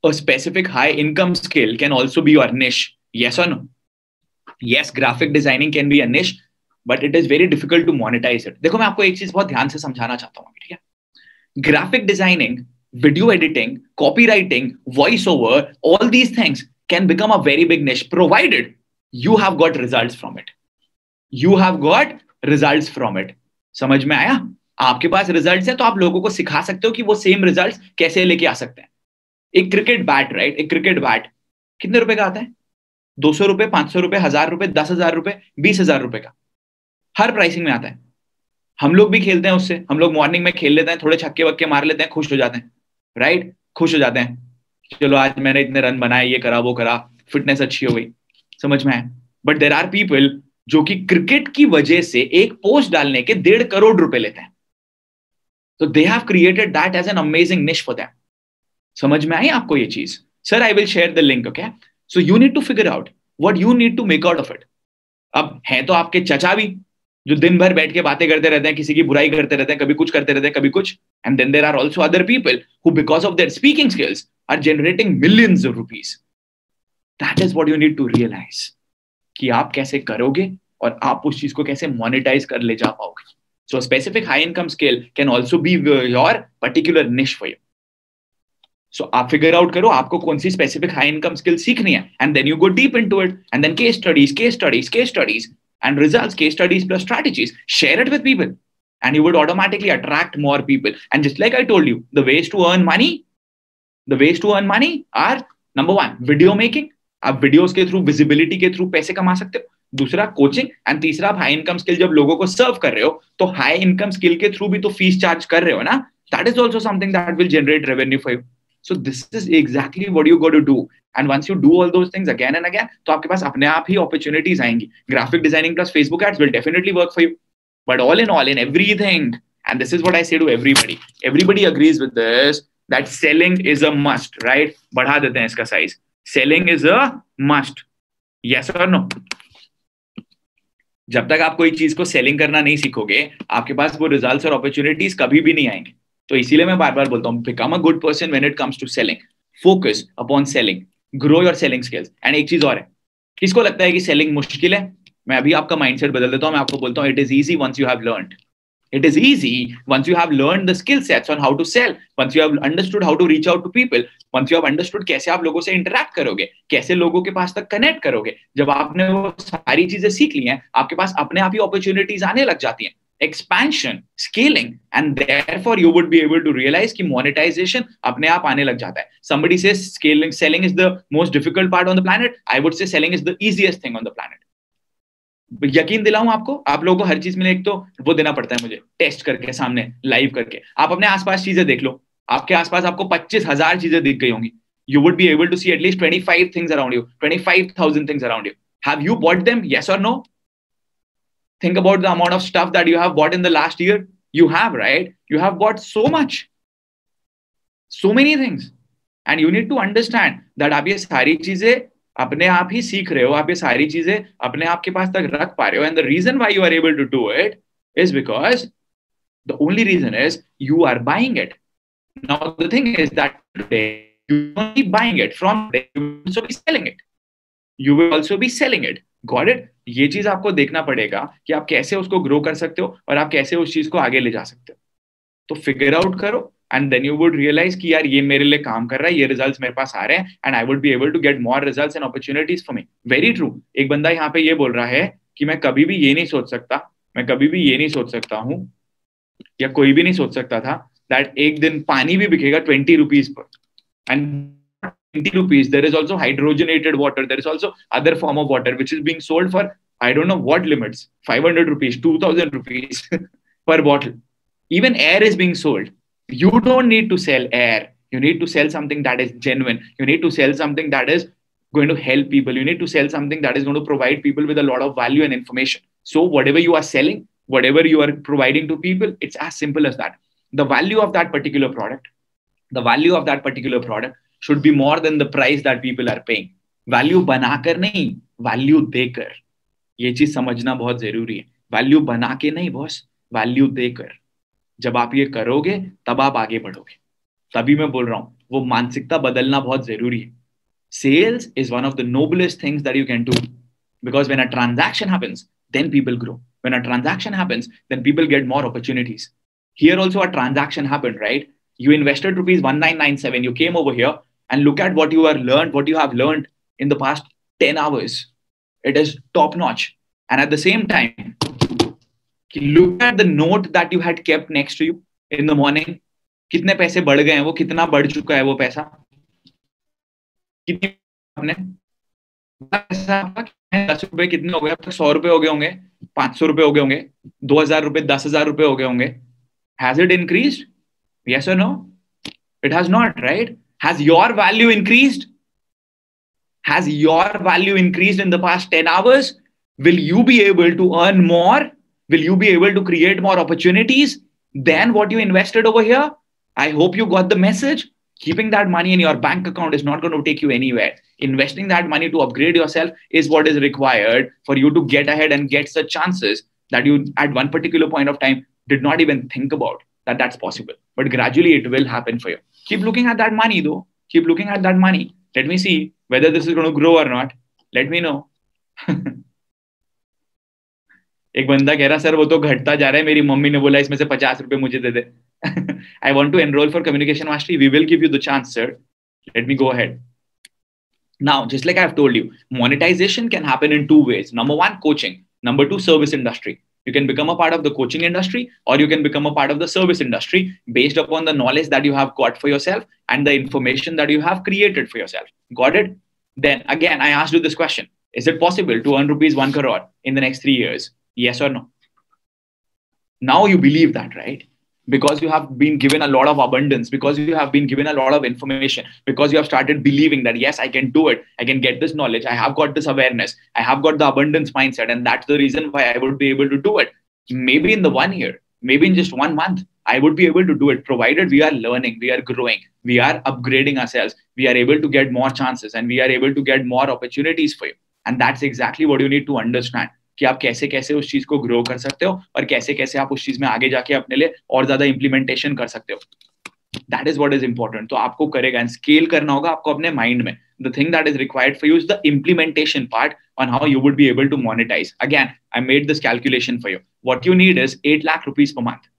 a specific high income skill can also be your niche. Yes or no? Yes, graphic designing can be a niche, but it is very difficult to monetize it. देखो मैं आपको एक चीज बहुत ध्यान से समझाना चाहता हूँ, ठीक है? Graphic designing, video editing, copywriting, voiceover, all these things can become a very big niche provided you have got results from it. You have got results from it. समझ में आया? आपके पास रिजल्ट्स है तो आप लोगों को सिखा सकते हो कि वो सेम रिजल्ट्स कैसे लेके आ सकते हैं. एक क्रिकेट बैट, राइट? एक क्रिकेट बैट कितने रुपए का आता है? 200 रुपए, 500 रुपए, 1000 रुपए, 10,000 रुपए, 20,000 रुपए का. हर प्राइसिंग में आता है. हम लोग भी खेलते हैं उससे. हम लोग मॉर्निंग में खेल लेते हैं, थोड़े छक्के वक्के मार लेते हैं, खुश हो जाते हैं, राइट? खुश हो जाते हैं, चलो आज मैंने इतने रन बनाए, ये करा वो करा, फिटनेस अच्छी हो गई. समझ में आया? बट देयर आर पीपल जो कि क्रिकेट की वजह से एक पोस्ट डालने के 1.5 करोड़ रुपए लेते हैं. तो they have created that as an amazing niche for them. समझ में आई आपको ये चीज? Sir I will share the link. Okay, so you need to figure out what you need to make out of it. अब है तो आपके चचा भी जो दिन भर बैठ के बातें करते रहते हैं, किसी की बुराई करते रहते हैं, कभी कुछ करते रहते हैं, कभी कुछ. And then there are also other people who because of their speaking skills are generating millions of rupees. That is what you need to realise कि आप कैसे करोगे और आप उस चीज को कैसे मोनेटाइज कर ले जा पाओगे. So specific high income skill can also be your particular niche for you. So आप फिगर आउट करो आपको कौन सी स्पेसिफिक हाई इनकम स्किल सीखनी है, and then you go deep into it, and then case studies and results, case studies plus strategies, share it with people, and you would automatically attract more people. And just like I told you, the ways to earn money are number 1 video making. आप videos के through, visibility के through पैसे कमा सकते हो. दूसरा coaching, and तीसरा आप हाई इनकम स्किल जब लोगों को सर्व कर रहे हो तो हाई इनकम स्किल के थ्रू भी तो फीस चार्ज कर रहे हो ना. That is also something that will generate revenue for you. So this is exactly what you got to do. And once you do all those things again and again, तो आपके पास अपने आप ही opportunities आएंगी. Graphic designing plus Facebook ads will definitely work for you. But all, in everything, and this is what I say to everybody. Everybody agrees with this, that selling is a must, right? बढ़ा देते हैं इसका size. Selling is a must. Yes or no? जब तक आप कोई चीज को सेलिंग करना नहीं सीखोगे, आपके पास वो रिजल्ट्स और अपॉर्चुनिटीज कभी भी नहीं आएंगे. तो इसीलिए मैं बार बार बोलता हूँ, become a good person when it comes to selling. Focus upon selling, grow your selling skills. And एक चीज और है, किसको लगता है कि सेलिंग मुश्किल है? मैं अभी आपका माइंडसेट बदल देता हूँ. मैं आपको बोलता हूँ it is easy once you have learned. It is easy once you have learned the skill sets on how to sell, once you have understood how to reach out to people, once you have understood कैसे आप लोगों से interact करोगे, कैसे लोगों के पास तक connect करोगे. जब आपने वो सारी चीजें सीख ली हैं, आपके पास अपने आप ही अपॉर्चुनिटीज आने लग जाती हैं. Expansion, scaling, and therefore you would be able to realize कि monetization अपने आप आने लग जाता है. Somebody says selling is the most difficult part on the planet. I would say selling is the easiest thing on the planet. यकीन दिलाऊं आपको, आप लोगों को हर चीज में एक तो वो देना पड़ता है मुझे, टेस्ट करके, सामने लाइव करके. आप अपने आसपास चीजें देख लो, आपके आसपास आपको 25,000 चीजें दिख गई होंगी. You would be able to see at least 25 things around you, 25,000 things around you. Have you bought them? Yes or no? Think about the amount of stuff that you have bought in the last year. You have, right? You have bought so much, so many things, and you need to understand that आप ये सारी चीजें अपने आप ही सीख रहे हो, आप ये सारी चीजें अपने आप के पास तक रख पा रहे हो. And the reason why you are able to do it is because the only reason is you are buying it. Now the thing is that you won't be buying it from there, you will also be selling it. You will also be selling it. Got it? ये चीज आपको देखना पड़ेगा कि आप कैसे उसको grow कर सकते हो और आप कैसे उस चीज को आगे ले जा सकते हो. तो फिगर आउट करो, and then you would realise कि यार ये मेरे लिए काम कर रहा है, ये रिजल्ट्स मेरे पास आ रहे हैं, and I would be able to get more results and opportunities for me. Very true. एक बंदा यहाँ पे ये बोल रहा है कि मैं कभी भी ये नहीं सोच सकता, मैं कभी भी ये नहीं सोच सकता हूँ, या कोई भी नहीं सोच सकता था दैट एक दिन पानी भी बिकेगा 20 rupees per. And 20 rupees, there is also hydrogenated water, there is also other form of water which is being sold for I don't know what limits, 500 rupees, 2000 rupees per bottle. Even air is being sold. You don't need to sell air, you need to sell something that is genuine, you need to sell something that is going to help people, you need to sell something that is going to provide people with a lot of value and information. So whatever you are selling, whatever you are providing to people, it's as simple as that. The value of that particular product, the value of that particular product should be more than the price that people are paying. Value बनाकर नहीं, value देकर. ये चीज समझना बहुत जरूरी है. Value बना के नहीं बॉस, value देकर. जब आप ये करोगे तब आप आगे बढ़ोगे. तभी मैं बोल रहा हूँ वो मानसिकता बदलना बहुत जरूरी है. Sales is one of the noblest things that you can do, because when a transaction happens, then people grow. When a transaction happens, then people get more opportunities. Here also a transaction happened, right? You invested rupees 1997. You came over here and look at what you have learned in the past 10 hours. It is top notch. And at the same time, look at the note that you had kept next to you in the morning. कितने पैसे बढ़ गए हैं वो, कितना बढ़ चुका है वो पैसा, कितनी आपने 10 रुपए कितने हो गए अब तक? 100 रुपए हो गए होंगे, 500 रुपए हो गए होंगे, 2000 रुपए, 10,000 रुपए हो गए होंगे. Has it increased? Yes or no? It has not, right? Has your value increased? Has your value increased in the past 10 hours? Will you be able to earn more? Will you be able to create more opportunities than what you invested over here? I hope you got the message. Keeping that money in your bank account is not going to take you anywhere. Investing that money to upgrade yourself is what is required for you to get ahead and get such chances that you at one particular point of time did not even think about that that's possible. But gradually it will happen for you. Keep looking at that money though. Keep looking at that money. Let me see whether this is going to grow or not. Let me know. एक बंदा कह रहा sir वो तो घटता जा रहा है, मेरी मम्मी ने बोला इसमें से 50 रुपए मुझे दे दे. I want to enroll for Communication Mastery. We will give you the chance, sir. Let me go ahead. Now, just like I've told you, monetization can happen in two ways. Number one, coaching. Number two, service industry. You can become a part of the coaching industry, or you can become a part of the service industry based upon the knowledge that you have got for yourself and the information that you have created for yourself. Got it? Then again, I asked you this question. Is it possible to earn rupees 1 crore in the next 3 years? Yes or no? Now you believe that, right? Because you have been given a lot of abundance, because you have been given a lot of information, because you have started believing that, yes, I can do it. I can get this knowledge. I have got this awareness. I have got the abundance mindset. And that's the reason why I would be able to do it. Maybe in the 1 year, maybe in just 1 month, I would be able to do it, provided we are learning, we are growing, we are upgrading ourselves, we are able to get more chances, and we are able to get more opportunities for you. And that's exactly what you need to understand. कि आप कैसे कैसे उस चीज को grow कर सकते हो और कैसे कैसे आप उस चीज में आगे जाके अपने लिए और ज्यादा इंप्लीमेंटेशन कर सकते हो. That is what is important. तो आपको करेगा एंड स्केल करना होगा आपको अपने माइंड में. The thing that is required for you is the implementation part on how you would be able to monetise. Again I made this calculation for you. What you need is 8 lakh rupees per month.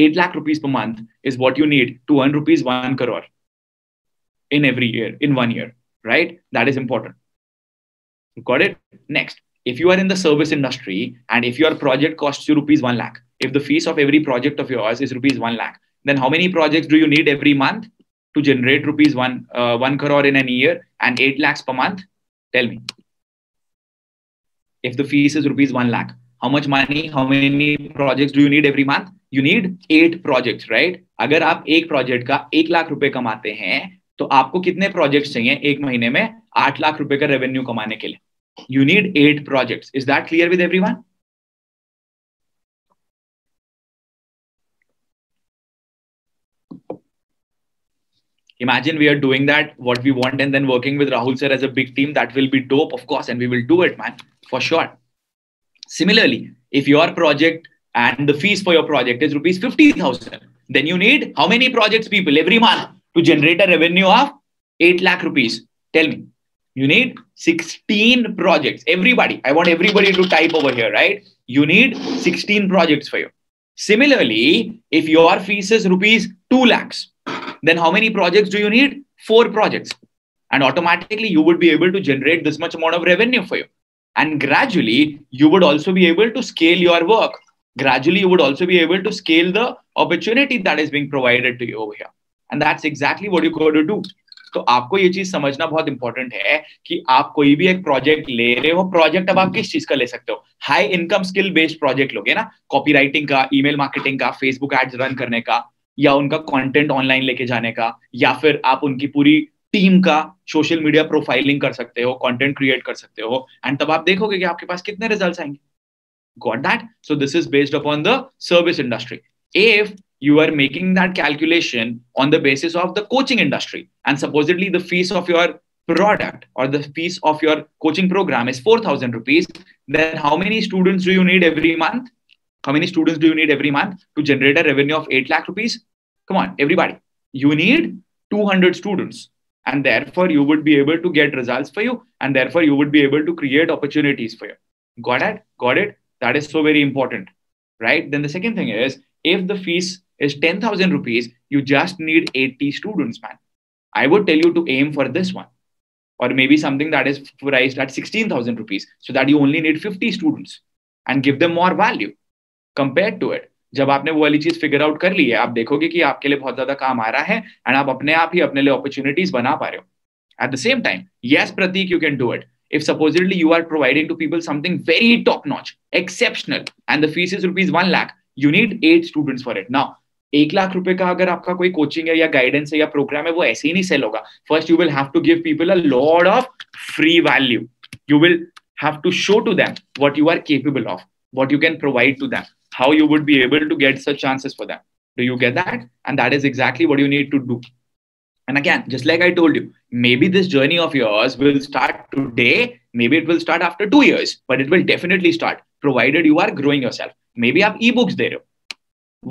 8 lakh rupees per month is what you need to earn rupees 1 crore in every year, in 1 year, right? That is important. You got it? Next. If you are in the service industry and if your project costs you rupees 1 lakh, if the fees of every project of yours is rupees 1 lakh, then how many projects do you need every month to generate rupees 1 crore in a year and 8 lakhs per month? Tell me. If the fees is rupees 1 lakh, how much money, how many projects do you need every month? You need 8 projects, right? अगर आप एक project का 1 लाख रुपए कमाते हैं तो आपको कितने प्रोजेक्ट्स चाहिए एक महीने में 8 लाख रुपए का रेवेन्यू कमाने के लिए? You need 8 projects. Is that clear with everyone? Imagine we are doing that, what we want, and then working with Rahul sir as a big team. That will be dope, of course, and we will do it, man, for sure. Similarly, if your project and the fees for your project is rupees 50,000, then you need how many projects, people, every month to generate a revenue of 8 lakh rupees? Tell me. You need 16 projects. Everybody, I want everybody to type over here, right? You need 16 projects for you. Similarly, if your fees is rupees 2 lakhs, then how many projects do you need? 4 projects. And automatically you would be able to generate this much amount of revenue for you. And gradually you would also be able to scale your work. Gradually you would also be able to scale the opportunity that is being provided to you over here. And that's exactly what you're going to do. तो आपको ये चीज समझना बहुत important है कि आप कोई भी एक प्रोजेक्ट ले रहे हो. प्रोजेक्ट अब आप किस चीज का ले सकते हो? High income skill based project लोगे ना, कॉपी राइटिंग का, ईमेल मार्केटिंग का, फेसबुक एड्स रन करने का, या उनका कंटेंट ऑनलाइन लेके जाने का, या फिर आप उनकी पूरी टीम का सोशल मीडिया प्रोफाइलिंग कर सकते हो, कंटेंट क्रिएट कर सकते हो. एंड तब आप देखोगे कि आपके पास कितने रिजल्ट्स आएंगे. Got that? So this is based upon the service industry. If you are making that calculation on the basis of the coaching industry, and supposedly the fees of your product or the fees of your coaching program is 4,000 rupees, then how many students do you need every month? How many students do you need every month to generate a revenue of 8 lakh rupees? Come on, everybody. You need 200 students, and therefore you would be able to get results for you, and therefore you would be able to create opportunities for you. Got it? Got it? That is so very important, right? Then the second thing is, if the fees is 10,000 rupees, you just need 80 students, man. I would tell you to aim for this one, or maybe something that is priced at 16,000 rupees, so that you only need 50 students and give them more value compared to it. जब आपने वो वाली चीज figure out कर ली है, आप देखोगे कि आपके लिए बहुत ज्यादा काम आ रहा है, एंड आप अपने आप ही अपने लिए अपॉर्चुनिटीज बना पा रहे हो. At the same time, yes, Pratik, you can do it. If supposedly you are providing to people something very top notch, exceptional, and the fees is rupees 1 lakh, you need 8 students for it. Now, 1 lakh रुपए का अगर आपका कोई coaching है या guidance है या programme है, वो ऐसे ही नहीं सेल होगा. First you will have to give people a lot of free value. You will have to show to them what you are capable of, what you can provide to them, how you would be able to get such chances for them. Do you get that? And that is exactly what you need to do. And again, just like I told you, maybe this journey of yours will start today, maybe it will start after 2 years, but it will definitely start, provided you are growing yourself. Maybe आप ebooks दे रहे हो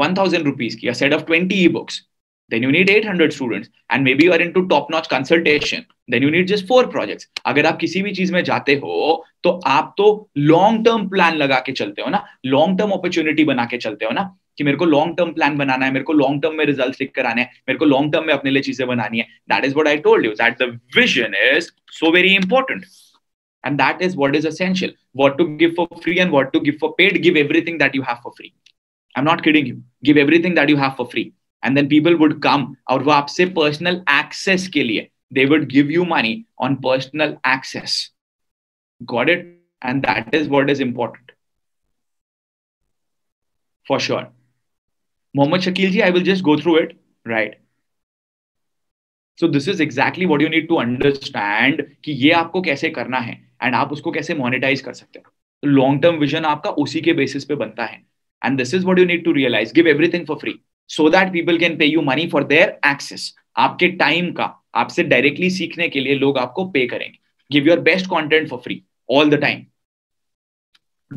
1,000 rupees की, a set of 20 ebooks, then you need 800 students, and maybe you are into top-notch consultation, then you need just 4 projects. अगर आप किसी भी चीज में जाते हो तो आप तो लॉन्ग टर्म प्लान लगा के चलते हो ना, लॉन्ग टर्म अपॉर्चुनिटी बना के चलते हो ना, कि मेरे को लॉन्ग टर्म प्लान बनाना है, मेरे को लॉन्ग टर्म में रिजल्ट्स लिख कर आने हैं, मेरे को लॉन्ग टर्म में अपने लिए चीजें बनानी है. That is what I told you, that the vision is so very important, and that is what is essential. What to give for free and what to give for paid. Give everything that you have for free. I'm not kidding you. Give everything that you have for free, and then people would come और वो आपसे personal access के लिए, they would give you money on personal access. Got it? And that is what is important. For sure. Mohammad Shakil ji, I will just go through it, right? So this is exactly what you need to understand कि ये आपको कैसे करना है and आप उसको कैसे monetize कर सकते हो. Long term vision आपका उसी के basis पे बनता है. And this is what you need to realize. Give everything for free so that people can pay you money for their access. आपके time का आपसे directly सीखने के लिए लोग आपको pay करेंगे. Give your best content for free all the time.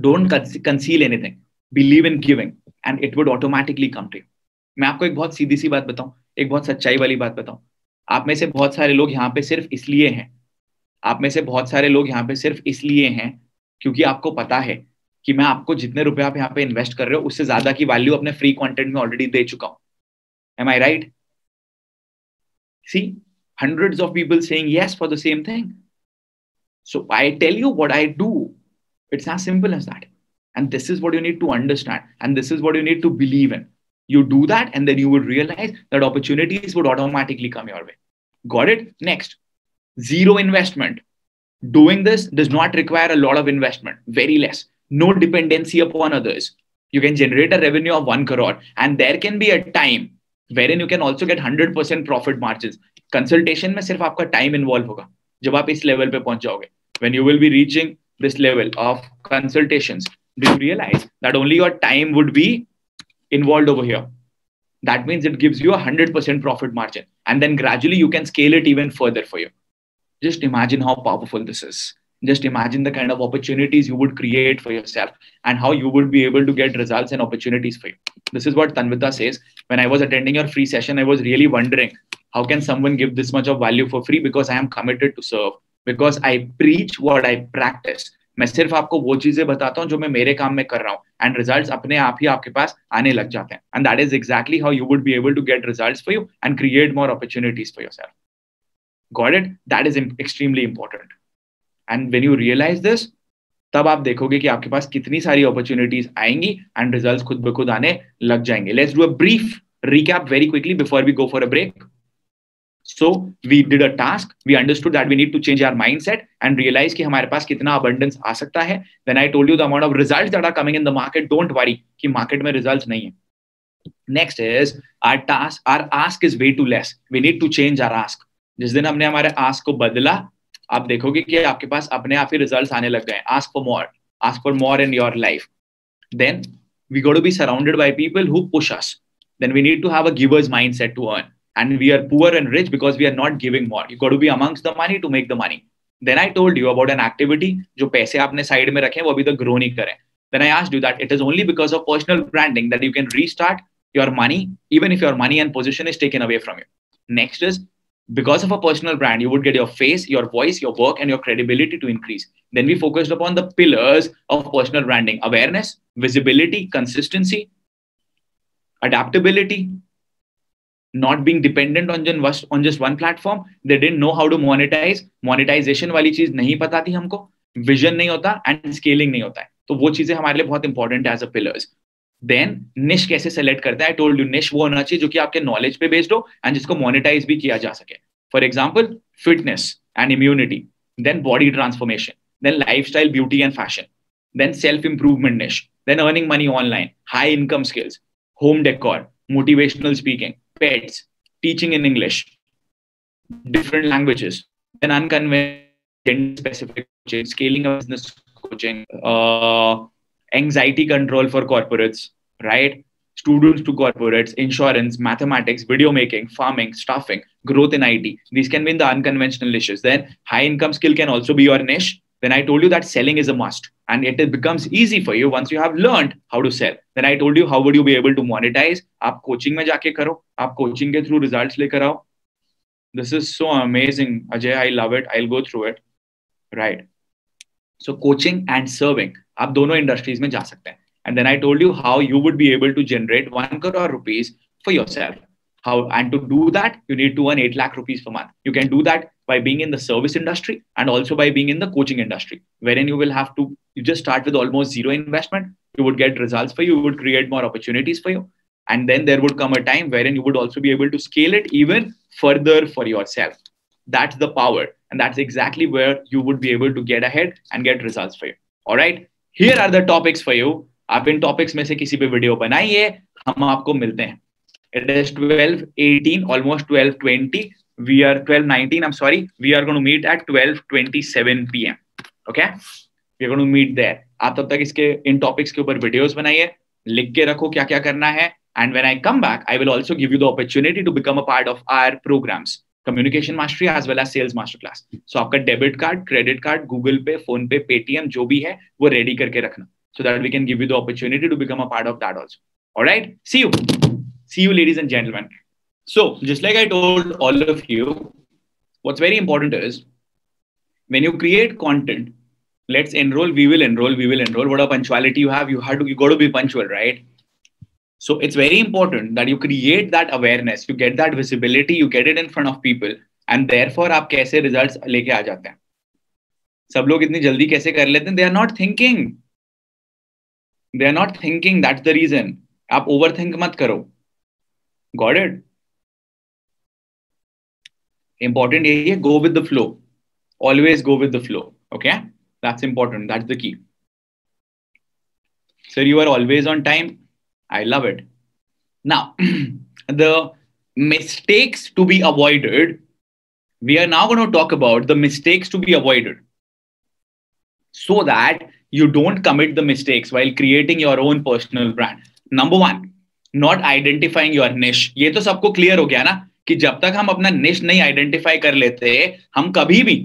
Don't conceal anything. Believe in giving and it would automatically come to you. मैं आपको एक बहुत सीधी सी बात बताऊं, एक बहुत सच्चाई वाली बात बताऊं. आप में से बहुत सारे लोग यहाँ पे सिर्फ इसलिए हैं, आप में से बहुत सारे लोग यहाँ पे सिर्फ इसलिए हैं क्योंकि आपको पता है कि मैं आपको जितने रुपए आप यहाँ पे इन्वेस्ट कर रहे हो उससे ज्यादा की वैल्यू अपने फ्री कंटेंट में ऑलरेडी दे चुका हूं. Am I right? See, hundreds of people saying yes for the same thing. So I tell you what I do. It's as simple as that. And this is what you need to understand. And this is what you need to believe in. You do that and then you would realize that opportunities would automatically come your way. Got it? Next, zero investment. Doing this does not require a lot of investment, very less. No dependency upon others. You can generate a revenue of 1 crore and there can be a time wherein you can also get 100% profit margins. Consultation में सिर्फ आपका time involve होगा जब आप इस level पे पहुंच जाओगे. When you will be reaching this level of consultations, do you realize that only your time would be involved over here? That means it gives you 100% profit margin. And then gradually you can scale it even further for you. Just imagine how powerful this is. Just imagine the kind of opportunities you would create for yourself and how you would be able to get results and opportunities for you. This is what Tanvita says. When I was attending your free session, I was really wondering, how can someone give this much of value for free? Because I am committed to serve. Because I preach what I practice. मैं सिर्फ आपको वो चीजें बताता हूँ जो मैं मेरे काम में कर रहा हूँ and results अपने आप ही आपके पास आने लग जाते हैं. And that is exactly how you would be able to get results for you and create more opportunities for yourself. Got it? That is extremely important. And when you realize this, तब आप देखोगे कि आपके पास कितनी सारी opportunities आएंगी and results खुद ब खुद आने लग जाएंगे. Let's do a brief recap very quickly before we go for a break. So we did a task. We understood that we need to change our mindset and realize कि हमारे पास कितना abundance आ सकता है. Then I told you the amount of results that are coming in the market. Don't worry कि market में results नहीं है. Next is our task. Our ask is way too less. We need to change our ask. जिस दिन हमने हमारे ask को बदला, आप देखोगे कि आपके पास अपने आप ही results आने लग गए. Ask for more. Ask for more in your life. Then we got to be surrounded by people who push us. Then we need to have a giver's mindset to earn. And we are poor and rich because we are not giving more. You got to be amongst the money to make the money. Then I told you about an activity जो पैसे आपने side में रखे वो अभी तक grow नहीं करे. Then I asked you that it is only because of personal branding that you can restart your money, even if your money and position is taken away from you. Next is, because of a personal brand, you would get your face, your voice, your work, and your credibility to increase. Then we focused upon the pillars of personal branding: awareness, visibility, consistency, adaptability, not being dependent on just one platform. They didn't know how to monetize. Monetization वाली चीज नहीं पता थी हमको, vision नहीं होता and scaling नहीं होता है. तो वो चीजें हमारे लिए बहुत इंपॉर्टेंट है एज अ पिलर्स. देन निश कैसे सेलेक्ट करता है? आई टोल्ड यू, निश वो होना चाहिए जो कि आपके नॉलेज पे बेस्ड हो एंड जिसको मोनेटाइज भी किया जा सके. For example, fitness and immunity, then body transformation, then lifestyle, beauty and fashion, then self improvement niche, then earning money online, high income skills, home decor, motivational speaking, pets, teaching in English, different languages, then unconventional specific coaching, scaling a business coaching, anxiety control for corporates, right? Students to corporates, insurance, mathematics, video making, farming, staffing, growth in IT. These can be in the unconventional niches. Then high income skill can also be your niche. Then I told you that selling is a must, and it becomes easy for you once you have learned how to sell. Then I told you how would you be able to monetize. आप coaching में जाके करो, आप coaching के through results लेकर आओ. This is so amazing, Ajay. I love it. I'll go through it. Right. So coaching and serving, आप दोनों industries में जा सकते हैं. And then I told you how you would be able to generate 1 crore rupees for yourself. How, and to do that, you need to earn 8 lakh rupees per month. You can do that by being in the service industry and also by being in the coaching industry, wherein you will have to, you just start with almost zero investment. You would get results for you, you would create more opportunities for you. And then there would come a time wherein you would also be able to scale it even further for yourself. That's the power. And that's exactly where you would be able to get ahead and get results for you. All right. Here are the topics for you. आप इन topics में से किसी पे video बनाइए, हम आपको मिलते हैं. It is 12:18, almost 12:20. We are 12:19. I'm sorry. We are going to meet at 12:27 p.m. Okay? We are going to meet there. आप तब तक इसके इन टॉपिक्स के ऊपर वीडियोस बनाइए, लिख के रखो क्या क्या करना है. And when I come back, I will also give you the opportunity to become a part of our programs, Communication Mastery as well as Sales Masterclass. So आपका debit card, credit card, Google पे, phone पे, Paytm जो भी है वो ready करके रखना, so that we can give you the opportunity to become a part of that also. All right? See you, ladies and gentlemen. So, just like I told all of you, what's very important is when you create content, let's enroll, we will enroll. What a punctuality you have, you got to be punctual, right? So it's very important that you create that awareness, you get that visibility, you get it in front of people, and therefore आप कैसे results लेके आ जाते हैं. सब लोग इतनी जल्दी कैसे कर लेते हैं? They are not thinking. That's the reason. आप overthink मत करो. Got it? Important यही है, go with the flow. Always go with the flow. Okay? That's important. That's the key. Sir, you are always on time. I love it. Now, the mistakes to be avoided. We are now going to talk about the mistakes to be avoided, so that you don't commit the mistakes while creating your own personal brand. Number one, not identifying your niche. ये तो सबको clear हो गया ना कि जब तक हम अपना niche नहीं identify कर लेते, हम कभी भी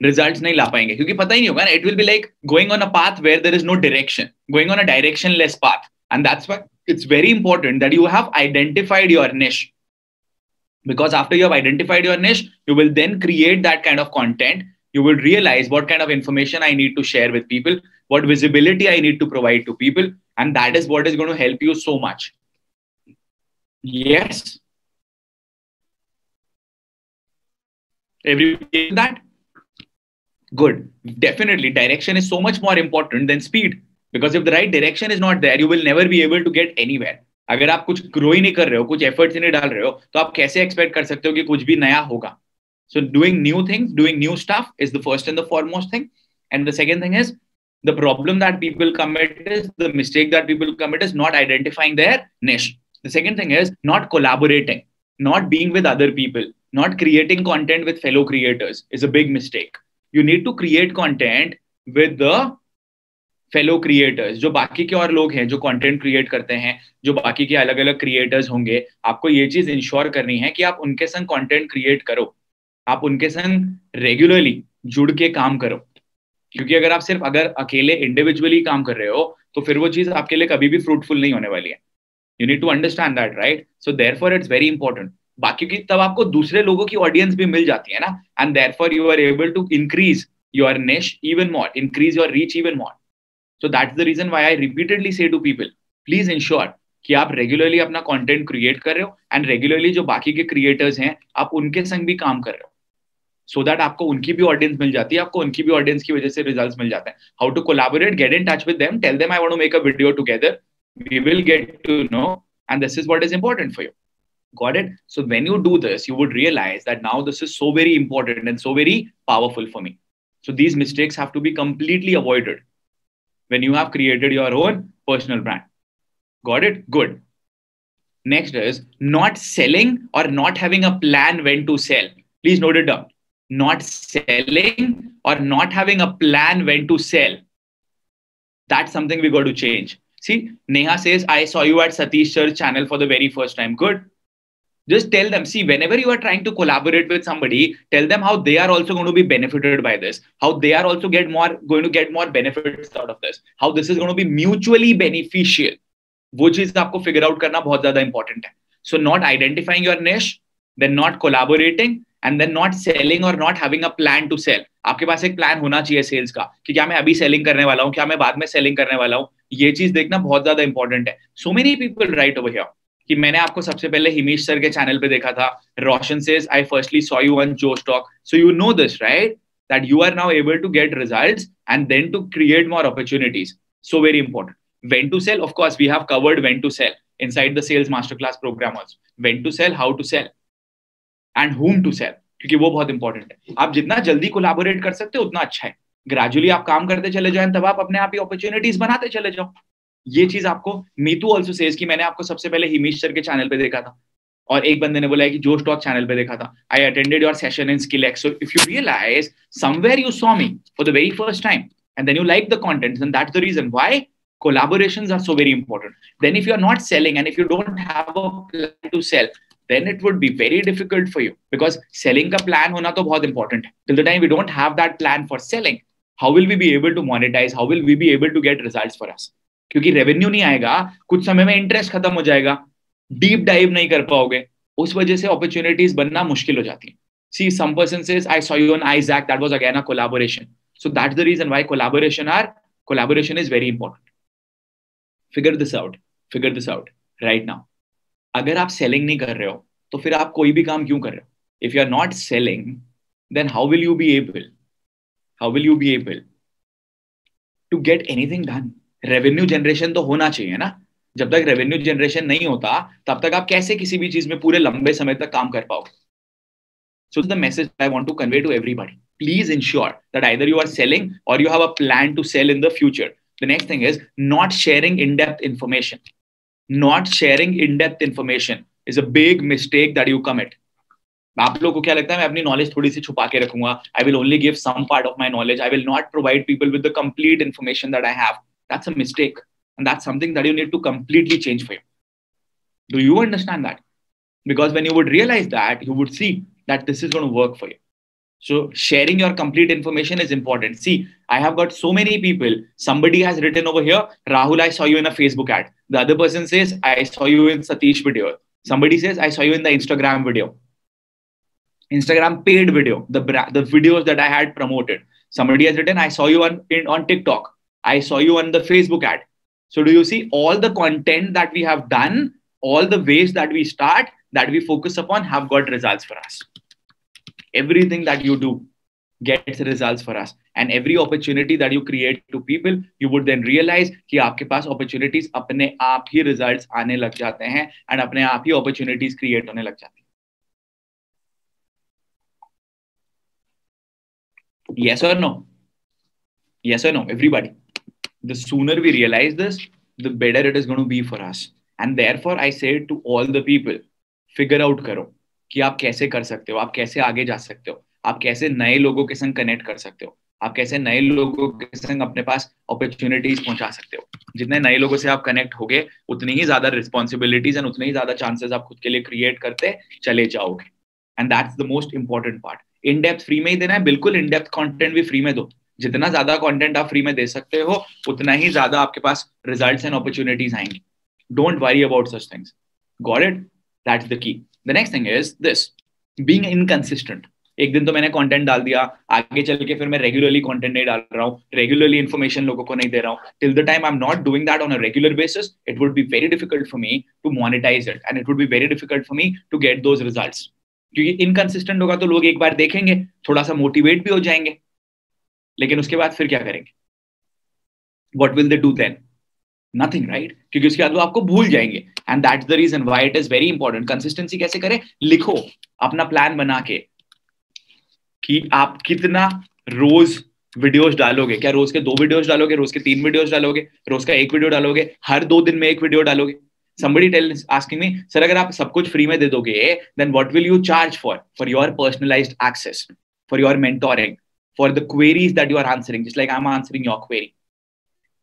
results नहीं ला पाएंगे, क्योंकि पता ही नहीं होगा ना. It will be like going on a path where there is no direction, going on a directionless path. And that's why it's very important that you have identified your niche. Because after you have identified your niche, you will then create that kind of content. You will realize what kind of information I need to share with people, what visibility I need to provide to people. And that is what is going to help you so much. Yes. Everybody that? Good. Definitely. Direction is so much more important than speed. Because if the right direction is not there, you will never be able to get anywhere. अगर आप कुछ grow ही नहीं कर रहे हो, कुछ efforts नहीं डाल रहे हो, तो आप कैसे एक्सपेक्ट कर सकते हो कि कुछ भी नया होगा? So doing new things, doing new stuff is the first and the foremost thing. And the second thing is, the problem that people commit is, the mistake that people commit is not identifying their niche. The second thing is not collaborating, not being with other people, not creating content with fellow creators is a big mistake. You need to create content with the fellow creators, जो बाकी के और लोग हैं जो content create करते हैं, जो बाकी के अलग अलग क्रिएटर्स होंगे. आपको ये चीज इंश्योर करनी है कि आप उनके संग कंटेंट क्रिएट करो, आप उनके संग रेगुलरली जुड़ के काम करो. क्योंकि अगर अकेले इंडिविजुअली काम कर रहे हो, तो फिर वो चीज आपके लिए कभी भी फ्रूटफुल नहीं होने वाली है. You need to understand that, right? So therefore it's very important. बाकी की तब आपको दूसरे लोगों की ऑडियंस भी मिल जाती है ना, and therefore you are able to increase your niche even more, increase your reach even more. So that's the reason why I repeatedly say to people, please ensure कि आप रेगुलरली अपना कंटेंट क्रिएट कर रहे हो and regularly जो बाकी के creators हैं आप उनके संग भी काम कर रहे हो, सो दैट आपको उनकी भी ऑडियंस मिल जाती है, आपको उनकी भी ऑडियंस की वजह से रिजल्ट्स मिल जाते हैं. How to collaborate, get in touch with them, tell them I want to make a video together, we will get to know, and this is what is important for you. Got it? So when you do this, you would realize that now this is so very important and so very powerful for me. So these mistakes have to be completely avoided when you have created your own personal brand. Got it? Good. Next is not selling or not having a plan when to sell. Please note it down. Not selling or not having a plan when to sell. That's something we got to change. See, Neha says, I saw you at Satish Sir's channel for the very first time. Good. Just tell them, see, whenever you are trying to collaborate with somebody, tell them how they are also going to be benefited by this, how they are also going to get more benefits out of this, how this is going to be mutually beneficial. वो चीज आपको figure out करना बहुत ज्यादा important है. So not identifying your niche, then not collaborating, and then not selling और not having a plan to sell. आपके पास एक प्लान होना चाहिए सेल्स का कि क्या मैं अभी सेलिंग करने वाला हूँ, क्या मैं बाद में सेलिंग करने वाला हूँ. ये चीज देखना बहुत ज्यादा इंपॉर्टेंट है. So many people right over here कि मैंने आपको सबसे पहले हिमेश सर के चैनल पे देखा था. Roshan says I firstly saw you on Josh talk. So you know this right, that you are now able to get results and then to create more opportunities. So very important. When to sell, of course, we have covered when to sell inside the sales masterclass program also. When to sell, how to sell, and whom to sell, क्योंकि वो बहुत important है. आप जितना जल्दी collaborate कर सकते हो उतना अच्छा है. ग्रेजुअली आप काम करते चले जाएं, तब आप अपने आप ही अपॉर्चुनिटीज बनाते चले जाओ. ये चीज आपको मीतू ऑल्सो सेज कि मैंने आपको सबसे पहले हिमेश सर के चैनल पे देखा था, और एक बंदे ने बोला है कि जोश टॉक चैनल पे देखा था. I attended your session in Skillex. So if you realise somewhere you saw me for the very first time and then you like the content, then that's the reason why collaborations are so very important. Then if you are not selling and if you don't have a plan to sell, then it would be very difficult for you, because selling का plan होना तो बहुत important है. Till the time we don't have that plan for selling, how will we be able to monetize? How will we be able to get results for us? क्योंकि revenue नहीं आएगा, कुछ समय में interest खत्म हो जाएगा, deep dive नहीं कर पाओगे, उस वजह से opportunities बनना मुश्किल हो जाती है. See, some person says, I saw you on Isaac, that was again a collaboration. So that's the reason why collaboration is very important. Figure this out right now. अगर आप सेलिंग नहीं कर रहे हो तो फिर आप कोई भी काम क्यों कर रहे हो? If you are not selling, then how will you be able to get anything done? Revenue generation तो होना चाहिए ना. जब तक रेवेन्यू जनरेशन नहीं होता तब तक आप कैसे किसी भी चीज में पूरे लंबे समय तक काम कर पाओगे? So the message I want to convey to everybody, please ensure that either you are selling or you have a plan to sell in the future. The next thing is not sharing in-depth information. Not sharing in-depth information is a big mistake that you commit. आप लोगों को क्या लगता है मैं अपनी knowledge थोड़ी सी छुपा के रखूंगा? I will only give some part of my knowledge. I will not provide people with the complete information that I have. That's a mistake, and that's something that you need to completely change for you. Do you understand that? Because when you would realize that, you would see that this is going to work for you. So sharing your complete information is important. See, I have got so many people. Somebody has written over here, Rahul, I saw you in a Facebook ad. The other person says, I saw you in Satish video. Somebody says, I saw you in the Instagram video. Instagram paid video, the videos that I had promoted. Somebody has written, I saw you on TikTok. I saw you on the Facebook ad. So do you see all the content that we have done, all the ways that we start, that we focus upon have got results for us. Everything that you do gets results for us, and every opportunity that you create to people, you would then realize कि आपके पास opportunities अपने आप ही results आने लग जाते हैं, and अपने आप ही opportunities create होने लग जाती हैं. Yes or no? Yes or no, everybody? The sooner we realize this, the better it is going to be for us. And therefore, I say to all the people, figure out करो कि आप कैसे कर सकते हो, आप कैसे आगे जा सकते हो, आप कैसे नए लोगों के संग कनेक्ट कर सकते हो, आप कैसे नए लोगों के संग अपने पास अपॉर्चुनिटीज पहुंचा सकते हो. जितने नए लोगों से आप कनेक्ट होगे उतनी ही ज्यादा रिस्पॉन्सिबिलिटीज एंड उतने ही ज्यादा चांसेस आप खुद के लिए क्रिएट करते चले जाओगे. And that's the most important part. In depth free में ही देना है, बिल्कुल इन डेप्थ कंटेंट भी फ्री में दो. जितना ज्यादा कंटेंट आप फ्री में दे सकते हो उतना ही ज्यादा आपके पास रिजल्ट्स एंड अपॉर्चुनिटीज आएंगी. Don't worry about such things. Got it? That's the key. The next thing is this, being inconsistent. एक दिन तो मैंने कंटेंट डाल दिया, आगे चल के फिर मैं रेगुलरली कंटेंट नहीं डाल रहा हूँ, रेगुलरली इन्फॉर्मेशन लोगों को नहीं दे रहा हूँ. Till the time I am not doing that on a regular basis, it would be very difficult for me to monetise it, and it would be very difficult for me to get those results. क्योंकि inconsistent होगा तो लोग एक बार देखेंगे, थोड़ा सा motivate भी हो जाएंगे, लेकिन उसके बाद फिर क्या करेंगे? What will they do then? Nothing, right? क्योंकि उसके बाद वो आपको भूल जाएंगे. And that's the reason why it is very important. Consistency कैसे करें? लिखो अपना प्लान बना के कि आप कितना रोज वीडियोस डालोगे. क्या रोज के 2 वीडियोस डालोगे, रोज के 3 वीडियोस डालोगे, रोज का 1 वीडियो डालोगे, हर 2 दिन में 1 वीडियो डालोगे? Somebody asking me, sir, अगर आप सब कुछ फ्री में दे दोगे, then what will you charge for? For your personalized access, for your mentoring, for the queries that you are answering, just like I'm answering your query.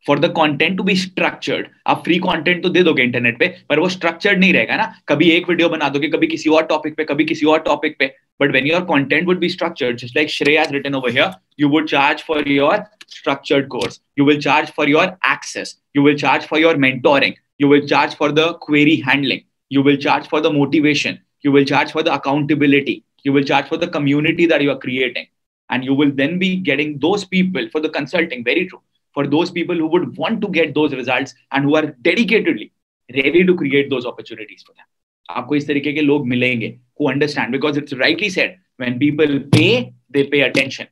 For the content to be structured. आप free content तो दे दोगे internet पे, पर वो structured नहीं रहेगा ना. कभी एक वीडियो बना दोगे, कभी किसी और टॉपिक पे, कभी किसी और टॉपिक पे. But when your content would be structured, just like Shreya has written over here, you would charge for your structured course. You will charge for your access. You will charge for your mentoring. You will charge for the query handling. You will charge for the motivation. You will charge for the accountability. You will charge for the community that you are creating. And you will then be getting those people for the consulting. Very true. For those people who would want to get those results and who are dedicatedly ready to create those opportunities for them. आपको इस तरीके के लोग मिलेंगे who understand, because it's rightly said, when people pay, they pay attention.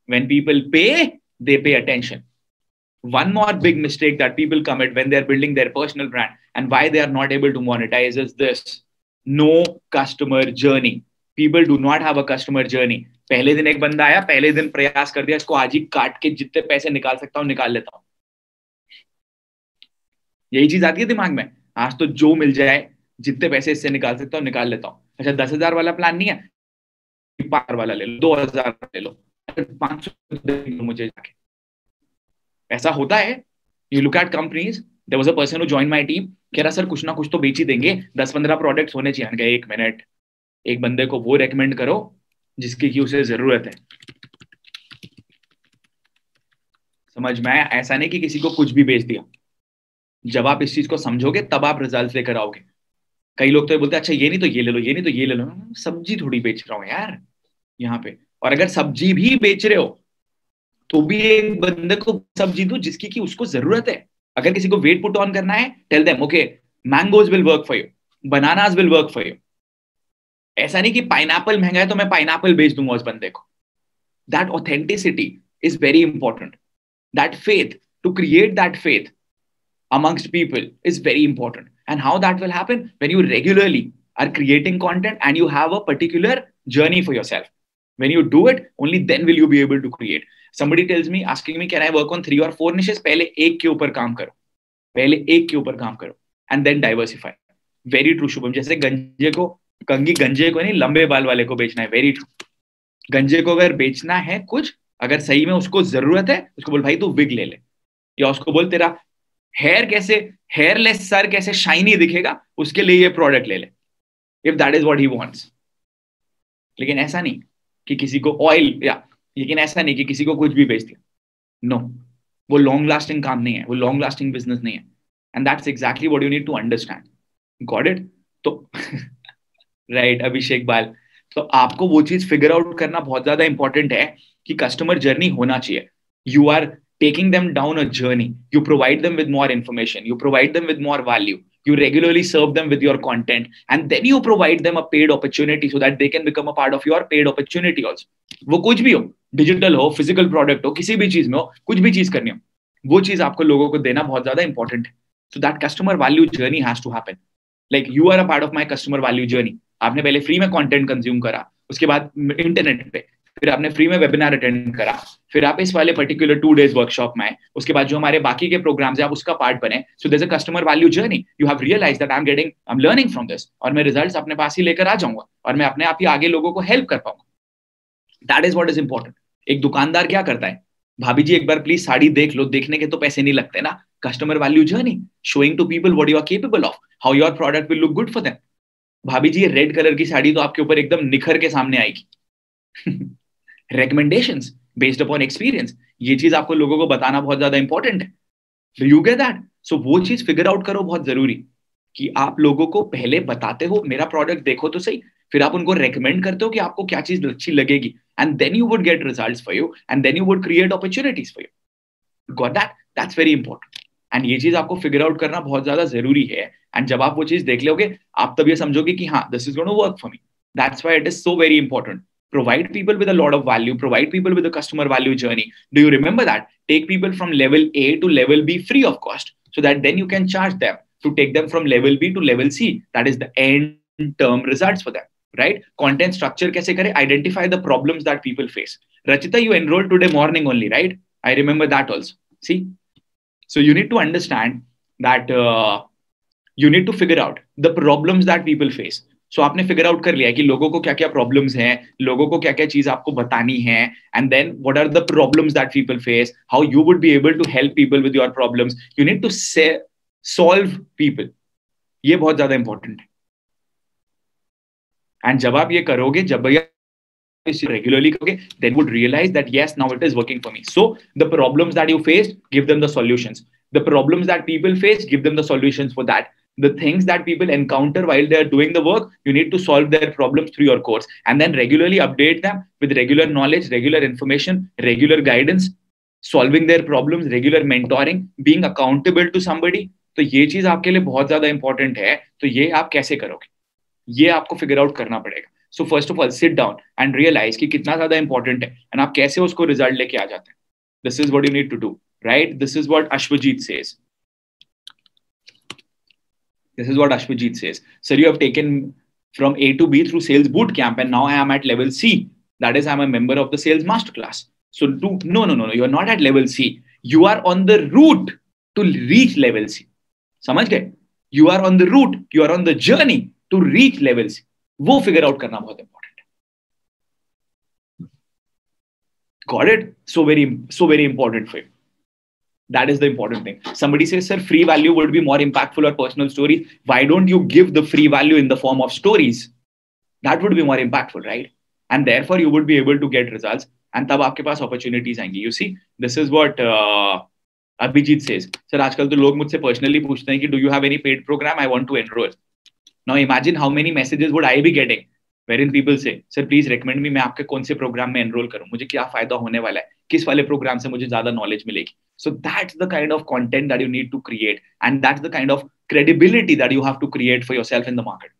When people pay, they pay attention. One more big mistake that people commit when they're building their personal brand and why they are not able to monetize is this: no customer journey. People do not have a customer journey. पहले दिन एक बंदा आया, पहले दिन प्रयास कर दिया, इसको आज ही काट के जितने पैसे निकाल सकता हूं निकाल लेता हूं. यही चीज आती है दिमाग में, आज तो जो मिल जाए, जितने पैसे इससे निकाल सकता हूं निकाल लेता हूं. अच्छा, 10,000 वाला प्लान नहीं है, 5 वाला ले लो, 2,000 ले लो, 500 मुझे जाके. ऐसा होता है. You look at companies. There was a person who joined my team, कह रहा सर कुछ ना कुछ तो बेच ही देंगे, 10-15 प्रोडक्ट्स होने चाहिए. एक मिनट, एक बंदे को वो रेकमेंड करो जिसकी की उसे जरूरत है. समझ में आया? ऐसा नहीं कि किसी को कुछ भी बेच दिया. जब आप इस चीज को समझोगे तब आप रिजल्ट लेकर आओगे. कई लोग तो बोलते हैं अच्छा ये नहीं तो ये ले लो, ये नहीं तो ये ले लो. सब्जी थोड़ी बेच रहा हूं यार यहाँ पे. और अगर सब्जी भी बेच रहे हो तो भी एक बंदे को सब्जी दो जिसकी की उसको जरूरत है. अगर किसी को वेट पुट ऑन करना है, tell them okay mangoes will work for you, bananas will work for you. ऐसा नहीं कि पाइनएप्पल महंगा है तो मैं पाइनएप्पल बेच दूंगा उस बंदे को. That authenticity is very important. That faith, to create that faith amongst people is very important. And how that will happen? When you regularly are creating content and you have a particular journey for yourself. When you do it, only then will you be able to create. Somebody tells me, asking me, can I work on 3 or 4 niches? पहले एक के ऊपर काम करो, पहले एक के ऊपर काम करो, and then diversify. Very true, Shubham. जैसे गंजे को नहीं, लंबे बाल वाले को बेचना है. Very true. गंजे को अगर बेचना है कुछ, अगर सही में उसको जरूरत है, उसको बोल भाई तू विग ले ले, या उसको बोल तेरा हेयर कैसे, हेयरलेस सर कैसे शाइनी दिखेगा, उसके लिए ये प्रोडक्ट ले ले, if that is what he wants. लेकिन ऐसा नहीं कि किसी को ऑयल लेकिन ऐसा नहीं कि किसी को कुछ भी बेच दिया. नो, वो लॉन्ग लास्टिंग काम नहीं है, वो लॉन्ग लास्टिंग बिजनेस नहीं है. And that's exactly what you need to understand. Got it? तो राइट अभिषेक बाल, तो आपको वो चीज फिगर आउट करना बहुत ज्यादा इंपॉर्टेंट है कि कस्टमर जर्नी होना चाहिए. You are taking them down a journey. You provide them with more information. You provide them with more value. You regularly serve them with your content. And then you provide them a paid opportunity so that they can become a part of your paid opportunity also. वो कुछ भी हो, digital हो, physical product हो, किसी भी चीज में हो, कुछ भी चीज करनी हो, वो चीज आपको लोगों को देना बहुत ज्यादा इंपॉर्टेंट है. So that customer value journey has to happen. Like you are a part of my customer value journey. आपने पहले फ्री में कंटेंट कंज्यूम करा, उसके बाद इंटरनेट पे, फिर आपने फ्री में वेबिनार अटेंड करा, फिर आप इस वाले पर्टिकुलर 2 days वर्कशॉप में आए, उसके बाद जो हमारे बाकी के प्रोग्राम्स है आप उसका पार्ट बने. So there is a customer value journey. You have realised that I am learning from this, और मैं रिजल्ट्स अपने पास ही लेकर आ जाऊंगा और मैं अपने आप ही आगे लोगों को हेल्प कर पाऊंगा. That is what is important. एक दुकानदार क्या करता है, भाभी जी एक बार प्लीज साड़ी देख लो, देखने के तो पैसे नहीं लगते ना. Customer value journey, showing to people what you are capable of, how your product will look good for them. भाभी जी ये रेड कलर की साड़ी तो आपके ऊपर एकदम निखर के सामने आएगी. Recommendations based upon experience. ये चीज आपको लोगों को बताना बहुत ज्यादा इंपॉर्टेंट है. Do you get that? सो वो चीज फिगर आउट करो, बहुत जरूरी, कि आप लोगों को पहले बताते हो मेरा प्रोडक्ट देखो तो सही, फिर आप उनको रेकमेंड करते हो कि आपको क्या चीज अच्छी लगेगी, and then you would get results for you, and then you would create opportunities for you. Got that? That's very important. And ये चीज आपको फिगर आउट करना बहुत ज्यादा जरूरी है। एंड जब आप वो चीज देख लोगे, आप तब ये समझोगे कि हाँ, this is going to work for me. That's why it is so very important. Provide people with a lot of value, provide people with a customer value journey. Do you remember that? Take people from level A to level B free of cost, so that then you can charge them to take them from level B to level C. That is the end term results for them, right? Content structure kaise kare? Identify the problems that people face. Rachita, you enrolled today morning only, right? I remember that also. See? So you need to understand that you need to figure out the problems that people face. सो आपने figure out कर लिया कि लोगों को क्या क्या problems हैं, लोगों को क्या क्या चीज आपको बतानी है, and then what are the problems that people face, how you would be able to help people with your problems. You need to solve people. ये बहुत ज्यादा इंपॉर्टेंट है. एंड जब आप ये करोगे, जब भैया रेगुलरली करोगे, then would realize that yes, now it is working for me. So the problems that you faced, give them the solutions. The problems that people face, give them the solutions for that. The things that people encounter while they are doing the work, you need to solve their problems through your course, and then regularly update them with regular knowledge, regular information, regular guidance, solving their problems, regular mentoring, being accountable to somebody. तो ये चीज आपके लिए बहुत ज्यादा important है. तो ये आप कैसे करोगे, ये आपको फिगर आउट करना पड़ेगा. So first of all sit down and realise कि कितना ज्यादा इंपॉर्टेंट है, एंड आप कैसे उसको रिजल्ट लेके आ जाते हैं. This is what you need to do, right? This is what Ashwajeet says. This is what Ashwajit says. Sir, you have taken from A to B through sales boot camp, and now I am at level C. That is, I'm a member of the sales masterclass. So no, you are not at level C. You are on the route to reach level C. समझ गए? You are on the route, you are on the journey to reach level C. वो figure out करना बहुत important है. Got it? So very important for you. That is the important thing. Somebody says, sir, free value would be more impactful or personal stories. Why don't you give the free value in the form of stories? That would be more impactful, right? And therefore, you would be able to get results. And तब आपके पास opportunities आएंगी. You see, this is what Abhijit says. Sir, आजकल तो लोग मुझसे personally पूछते हैं कि do you have any paid program? I want to enroll. Now imagine how many messages would I be getting wherein people say, sir, please recommend me. मैं आपके कौन से प्रोग्राम में एनरोल करूं, मुझे क्या फायदा होने वाला है, किस वाले प्रोग्राम से मुझे ज्यादा नॉलेज मिलेगी. So that's the kind of content that you need to create, and that's the kind of credibility that you have to create for yourself in the market.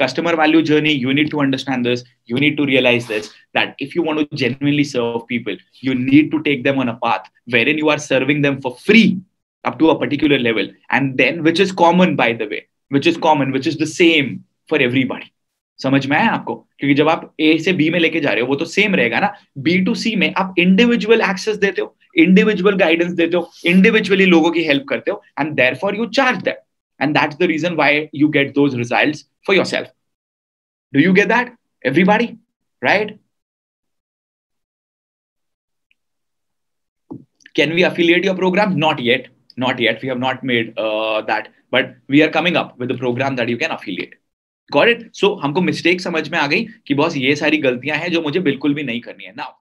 Customer value journey, you need to understand this. You need to realize this, that if you want to genuinely serve people, you need to take them on a path wherein you are serving them for free up to a particular level, and then which is common, by the way, which is the same for everybody. समझ में आया आपको? क्योंकि जब आप A से B में लेके जा रहे हो, वो तो सेम रहेगा ना. B to C में आप इंडिविजुअल एक्सेस देते हो, इंडिविजुअल गाइडेंस देते हो, इंडिविजुअली लोगों की हेल्प करते हो, and therefore you charge that, and that's the reason why you get those results for yourself. Do you get that, everybody? Right? Can we affiliate your program? Not yet. We have not made that, but we are coming up with a program that you can affiliate. Got it? So हमको mistake समझ में आ गई कि boss ये सारी गलतियां हैं जो मुझे बिल्कुल भी नहीं करनी है. नाउ